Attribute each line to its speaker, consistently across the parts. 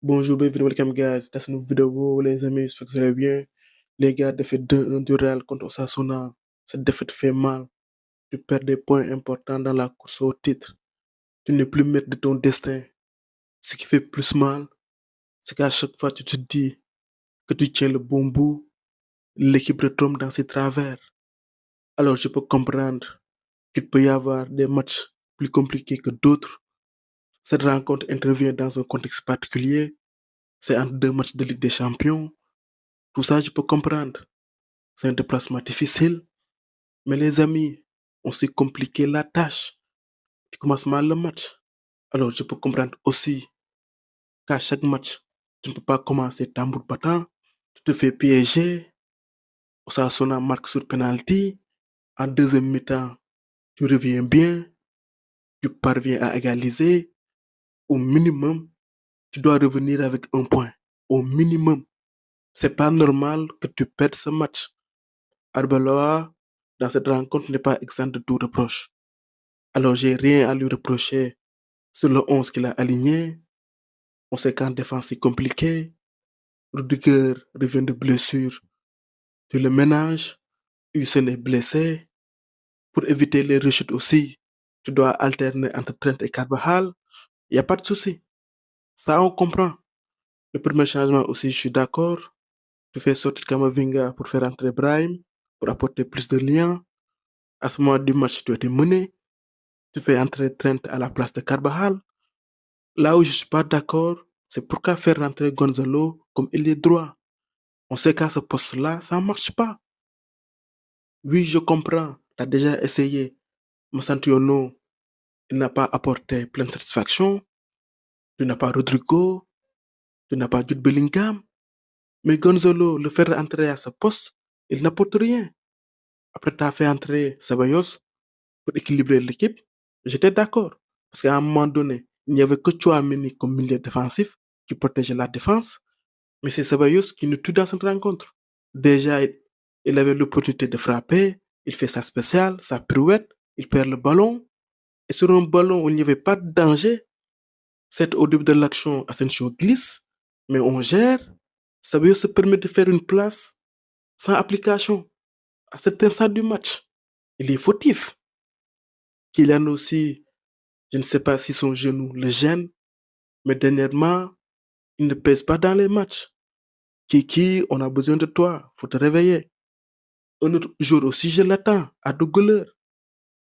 Speaker 1: Bonjour, bienvenue, welcome guys. Dans cette nouvelle vidéo, les amis, j'espère que vous allez bien. Les gars, défaite 2-1 du Real contre Osasuna. Cette défaite fait mal. Tu perds des points importants dans la course au titre. Tu n'es plus maître de ton destin. Ce qui fait plus mal, c'est qu'à chaque fois, tu te dis que tu tiens le bon bout, l'équipe retombe dans ses travers. Alors, je peux comprendre qu'il peut y avoir des matchs plus compliqués que d'autres. Cette rencontre intervient dans un contexte particulier. C'est entre deux matchs de Ligue des Champions. Tout ça, je peux comprendre. C'est un déplacement difficile, mais les amis, on s'est compliqué la tâche. Tu commences mal le match. Alors, je peux comprendre aussi qu'à chaque match, tu ne peux pas commencer tambour battant. Tu te fais piéger. Osasuna marque sur penalty. En deuxième mi-temps, tu reviens bien. Tu parviens à égaliser. Au minimum, tu dois revenir avec un point. Au minimum. C'est pas normal que tu perdes ce match. Arbeloa, dans cette rencontre, n'est pas exempt de tout reproche. Alors, j'ai rien à lui reprocher sur le 11 qu'il a aligné. On sait qu'en défense, c'est compliqué. Rudiger revient de blessure. Tu le ménages. Hussein est blessé. Pour éviter les rechutes aussi, tu dois alterner entre Trent et Carvajal. Il n'y a pas de souci. Ça, on comprend. Le premier changement aussi, je suis d'accord. Tu fais sortir Kamavinga pour faire entrer Brahim, pour apporter plus de liens. À ce moment du match, tu as été mené. Tu fais entrer Trent à la place de Carvajal. Là où je suis pas d'accord, c'est pourquoi faire rentrer Gonzalo comme ailier droit. On sait qu'à ce poste-là, ça ne marche pas. Oui, je comprends. Tu as déjà essayé. Masantiono, il n'a pas apporté pleine satisfaction. Tu n'as pas Rodrigo. Tu n'as pas Jude Bellingham. Mais Gonzalo, le faire entrer à ce poste, il n'apporte rien. Après, tu as fait entrer Ceballos pour équilibrer l'équipe. J'étais d'accord. Parce qu'à un moment donné, il n'y avait que Chouameni comme milieu défensif qui protégeait la défense. Mais c'est Ceballos qui nous tue dans cette rencontre. Déjà, il avait l'opportunité de frapper. Il fait sa spéciale, sa pirouette. Il perd le ballon. Et sur un ballon où il n'y avait pas de danger, c'est au début de l'action, Asensio glisse. Mais on gère. Ceballos se permet de faire une place sans application. À cet instant du match, il est fautif. Kylian aussi, je ne sais pas si son genou le gêne, mais dernièrement, il ne pèse pas dans les matchs. Kiki, on a besoin de toi, faut te réveiller. Un autre jour aussi, je l'attends, à Dougler.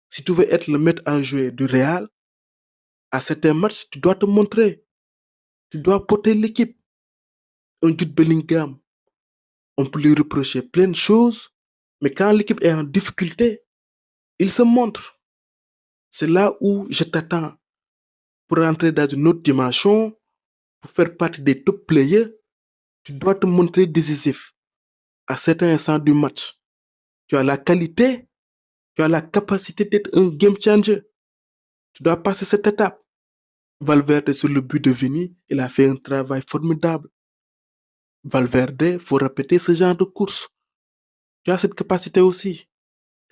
Speaker 1: Si tu veux être le maître à jouer du Real, à certains matchs, tu dois te montrer. Tu dois porter l'équipe. Un Jude Bellingham, on peut lui reprocher plein de choses, mais quand l'équipe est en difficulté, il se montre. C'est là où je t'attends pour entrer dans une autre dimension, pour faire partie des top players. Tu dois te montrer décisif à certains instants du match. Tu as la qualité, tu as la capacité d'être un game changer. Tu dois passer cette étape. Valverde sur le but de Vini, il a fait un travail formidable. Valverde, faut répéter ce genre de course. Tu as cette capacité aussi.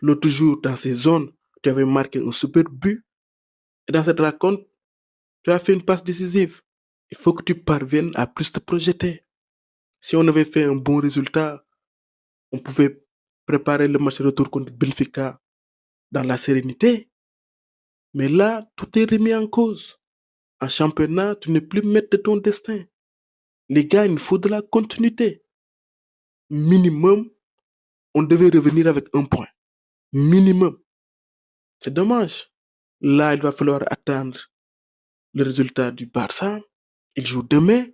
Speaker 1: L'autre jour, dans ces zones, tu avais marqué un super but. Et dans cette rencontre, tu as fait une passe décisive. Il faut que tu parviennes à plus te projeter. Si on avait fait un bon résultat, on pouvait préparer le match retour contre Benfica dans la sérénité. Mais là, tout est remis en cause. En championnat, tu n'es plus maître de ton destin. Les gars, il nous faut de la continuité. Minimum, on devait revenir avec un point. Minimum. C'est dommage. Là, il va falloir attendre le résultat du Barça. Il joue demain.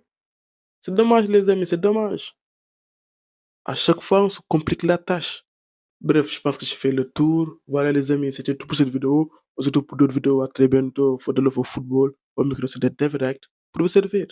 Speaker 1: C'est dommage, les amis, c'est dommage. À chaque fois, on se complique la tâche. Bref, je pense que j'ai fait le tour. Voilà, les amis, c'était tout pour cette vidéo. On se retrouve pour d'autres vidéos. À très bientôt. For the love of football. Au micro, c'était David Act pour vous servir.